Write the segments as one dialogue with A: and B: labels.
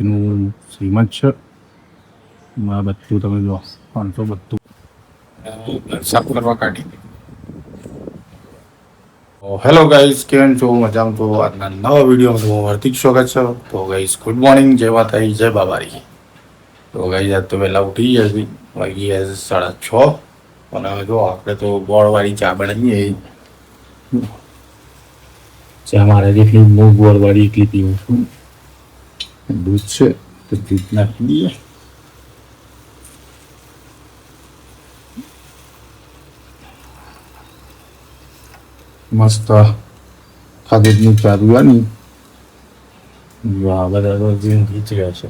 A: એનું શ્રીમંત છે. આ બધું તમે જો 532 સાફ કરવા કાઢી. હેલો ગાઈઝ, કેમ છો? મજામાં છો? આજના નવા વિડીયોમાં તમારું હાર્દિક સ્વાગત છે. તો ગાઈઝ ગુડ મોર્નિંગ, જય માતાજી, જય બાબારી. તો ગાઈઝ આજ તો વહેલા ઉઠી ગયા છે, વાગી ગયા છે 6:30. અને હવે જો આપણે તો ગોળવાળી ચા બનાવીએ. ચા મારે જેટલી હું ગોળવાળી એટલી પીવું છું. દૂધ છે તો દૂધ નાખી દઈએ. મસ્ત ખાધું ચા પીવાની. બધા તો ખીચ ગયા છે.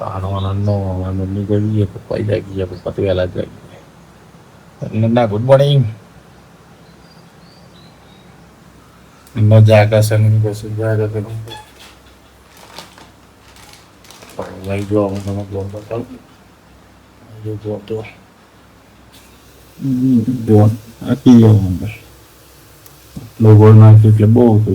A: આનો આનંદનો મમ્મી કરીએ, પપ્પા જાગી ગયા, પપ્પા તો વહેલા જ જાગી ગયા. ના good morning. No jaga sa nung kasi jaga ganun. May gawa ko na mag-bomba tal. May gawa to. Doon. Aki yung logo na kiklabo ko.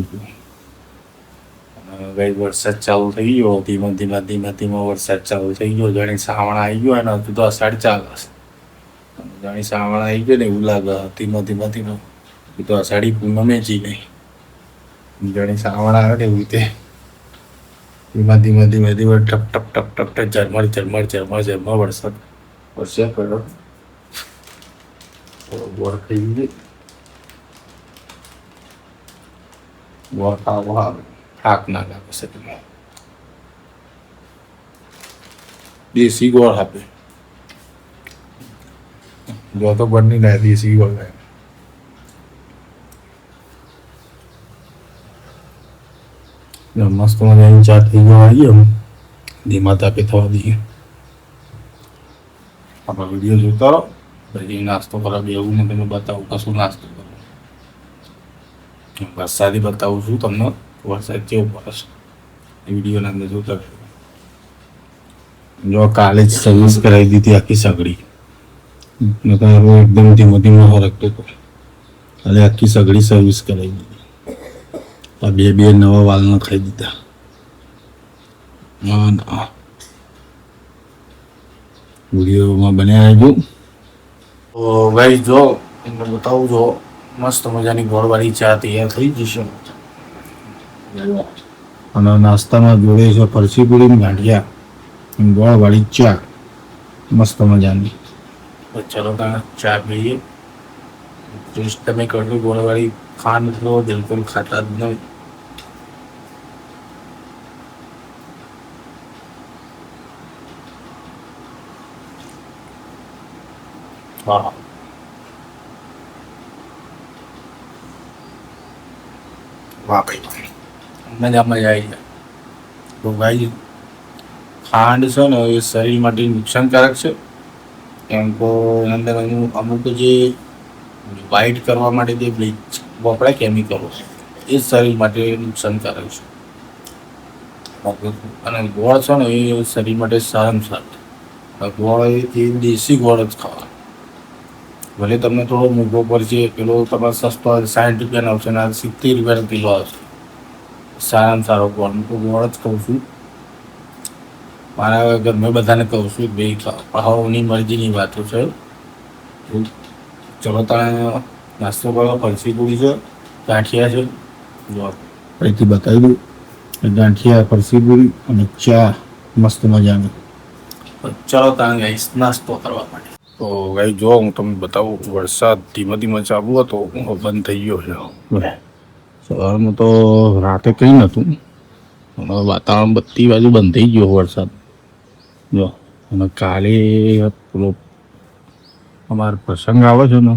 A: ગઈ વરસાદ ચાલુ થઈ ગયો. ધીમે વરસાદ ચાલુ થઈ ગયો. જાણે શ્રાવણ આવી ગયો ને હજુ તો અષાઢ ચાલે છે. જાણે શ્રાવણ આવી ગયો ને એવું લાગે. ધીમે તો અષાઢી પૂનમે જી નહીં. જાણે શ્રાવણ આવે ને એવું રીતે ધીમે ટપ ઝરમર વરસાદ પડ્યો. ગોળ ખાઈ ગઈ. ગોળ ખાવા થાક ના લાગે છે. દેશી ગોળ આપે જો તો બની ના દેશી ગોળ લાગે. મસ્ત મજાની ચા થઈ જવા એમ ધીમા તાપે થવા દઈએ. આપણે વિડીયો જોતા રહો. પછી નાસ્તો કરવા બેવું ને તમે બતાવું કશું નાસ્તો કરો. વરસાદી બતાવું છું તમને. વરસાદ કેવો પડે છે વિડીયોના અંદર જોતા રહો. જો કાલે જ સર્વિસ કરાવી દીધી આખી સગડી. એકદમ ધીમો હરકતો હતો. કાલે આખી સગડી સર્વિસ કરાવી દીધી. બે નવા વાલ નખાઈ દીધા. વિડીયોમાં બન્યા આવજો. તો ભાઈ જો એમને બતાવું જો મસ્ત મજાની ગોળવાળી ચા તૈયાર થઈ જશે. અને નાસ્તામાં જોડે છે ફરસી પૂરી ગાંઠિયા, ગોળવાળી ચા મસ્ત મજાની. ચાલો ત્યાં ચા પીએ. ટેસ્ટ તમે કરજો. ગોળવાળી ખાંડ તો બિલકુલ ખાતા જ નહીં. હા વાહ ભાઈ મજા આવી જાય. તો ભાઈ ખાંડ છે ને એ શરીર માટે નુકસાનકારક છે. કેમ કે અંદર અમુક જે વ્હાઈટ કરવા માટે જે બ્લીચ વપરાય કેમિકલો એ શરીર માટે નુકસાનકારક છે. અને ગોળ છે ને એ શરીર માટે સારામાં સારું. ગોળ એ દેશી ગોળ જ ખાવા. ભલે તમને થોડો મોંઘો પડશે. પેલો તમારે સસ્તો 60 રૂપિયાનો આવશે ને 70 રૂપિયાનો કિલો આવશે. સારામાં સારો ગોળ હું તો ગોળ જ કહું છું. મારા ઘરમાં બધાને કહું છું ભાઈ ભાવની મરજીની વાતો છે. ચલો ત્યાં નાસ્તો કરો. ફરસી પૂરી છે, ગાંઠિયા છે. અહીંથી બતાવી દઉં. ગાંઠિયા, ફરસી પૂરી અને ચા મસ્ત મજાની. ચલો ત્યાં ગઈશ નાસ્તો કરવા માટે. તો ભાઈ જો હું તમને બતાવું. વરસાદ ધીમે ચાલુ હતો, બંધ થઈ ગયો છે. સવારમાં તો રાતે કંઈ નહોતું. વાતાવરણ બધી બાજુ બંધ થઈ ગયો વરસાદ જો. અને કાલે પેલો અમારો પ્રસંગ આવે છે ને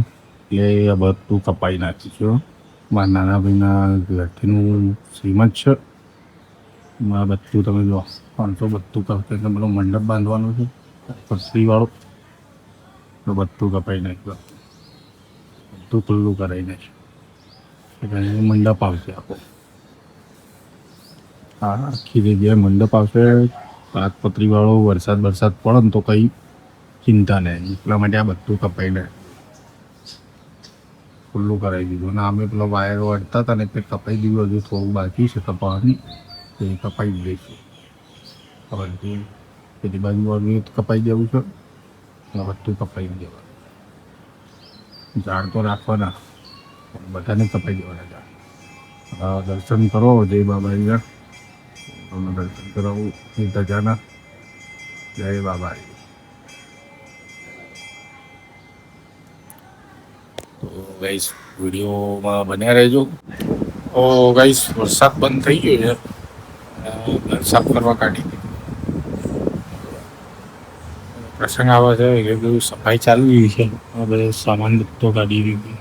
A: એટલે બધું કપાઈ નાખીશું. મારા નાના ભાઈના ઘરથીનું શ્રીમંત છે. આ બધું તમે જો 532 કરશે એટલે પેલો મંડપ બાંધવાનો છે પરસરીવાળો. તો બધું કપાઈ નાખ્યું. બધું ખુલ્લું કરાવી નાખ્યું. મંડપ આવશે આખો. હા આખી જગ્યાએ મંડપ આવશે. પાતપત્રી વાળો વરસાદ પડે ને તો કંઈ ચિંતા નહીં. એટલા માટે આ બધું કપાઈને ખુલ્લું કરાવી દીધું. અને અમે પેલા વાયર વળતા હતા ને એટલે કપાઈ દીધું. હજુ થોડું બાકી છે કપાવાની. એ કપાઈ દઈશું. હવે પેલી બાજુ વાળું કપાઈ દેવું છે, બધું કપાઈ દેવાનું. ઝાડ તો રાખવાના, બધાને કપાઈ દેવાના ઝાડ. દર્શન કરો જય બાબાજીના, તમને દર્શન કરાવું ધજાના. જય બાબાજી. તો ગાઈસ વિડીયોમાં બન્યા રહેજો. તો ગાઈસ વરસાદ બંધ થઈ ગયો છે, ઘર સાફ કરવા કાઢી દીધું. પ્રસંગ આવે છે એટલે બધું સફાઈ ચાલુ ગઈ છે. બધો સામાન બધો કાઢી દીધું,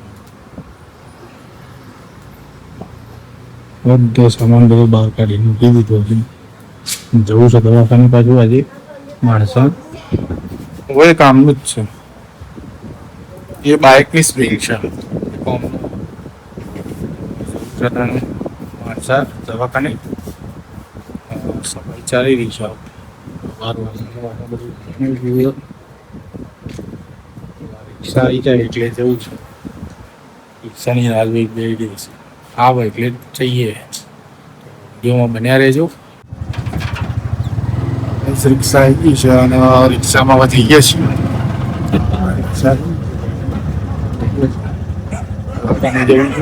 A: બધો સામાન બધો બહાર કાઢી મૂકી દીધો છે. જવું છે દવાખાને પાછું આજે. માણસો હવે કામનું જ છે. એ બાઇકની સ્પ્રિંગ છે. માણસા દવાખાને સફાઈ ચાલી રહી છે. રિક્ષા આવી જાય એટલે જવું છે. રિક્ષાની રાહ બે દિવસ આવે એટલે જઈએ. વિડીયોમાં બન્યા રહેજો. રિક્ષા આવી ગઈ છે અને રિક્ષામાં વધી ગયા છીએ. જવું છે.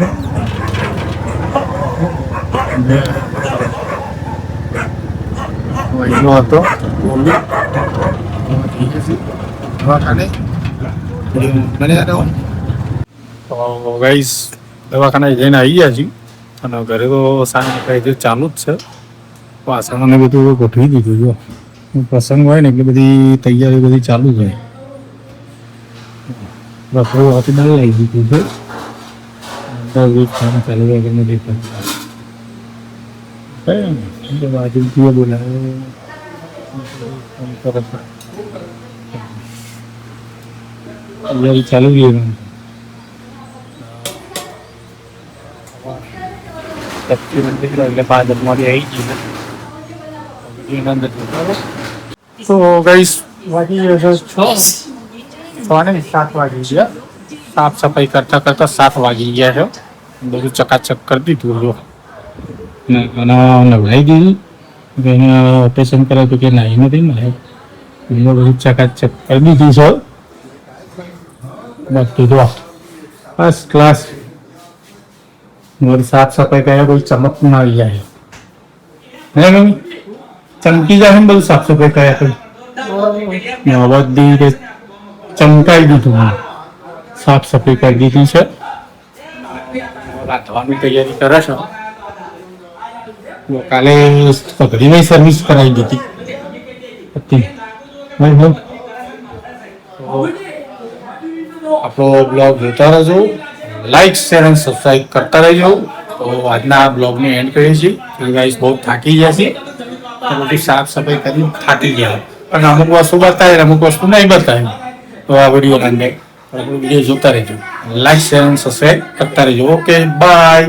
A: હતો દવાખાને જઈને આવી ગયા છીએ અને ઘરે તો સાંજ કઈ ચાલુ જ છે. વાસણોને બધું ગોઠવી દીધું. જો પ્રસંગ હોય ને એટલે બધી તૈયારી બધી ચાલુ જ હોય. રસોઈ હોતી દાળ લઈ દીધું છે. ચાલુ બાજુ બોલાવે ચાલુ ગયું. એટલે 5 માંથી આવી ગયું. તો ગાઈસ વાગી ગયો છે 7 વાગી ગયા. સાફ સફાઈ કરતા કરતા 7 વાગી ગયા છે. બધું ચકાચક કરી દીધું. જો નવડાવી દીધું. એને ઓપરેશન કરાવ્યું હતું કે નાહી નથી ને બધું ચકાચક કરી દીધું છે. બધું જો ફર્સ્ટ ક્લાસ. સાફ સફાઈ કર્યા કોઈ ચમક ના આવી જાય. હે મમ્મી ચમકી જાય ને બધું સાફ સફાઈ કર્યા કોઈ બધી રીતે ચમકાઈ દીધું. સાફ સફાઈ કરી દીધી છે. રાંધવાની તૈયારી કરે છે. કાલે પગડીની સર્વિસ કરાવી દીધી હતી. આપણો બ્લોગ જોતા રહેજો, લાઈક શેર અને સબસ્ક્રાઈબ કરતા રહેજો. તો આજના બ્લોગને એન્ડ કરીએ છીએ. ગાઈસ બહુ થાકી ગયા છે. બધી સાફ સફાઈ કરી થાકી ગયા, પણ અમુક વસ્તુ બતાવે અમુક વસ્તુ નહીં બતાવે. તો આ વિડીયો જોતા રહેજો, લાઈક શેર અને સબસ્ક્રાઈબ કરતા રહેજો. Okay bye.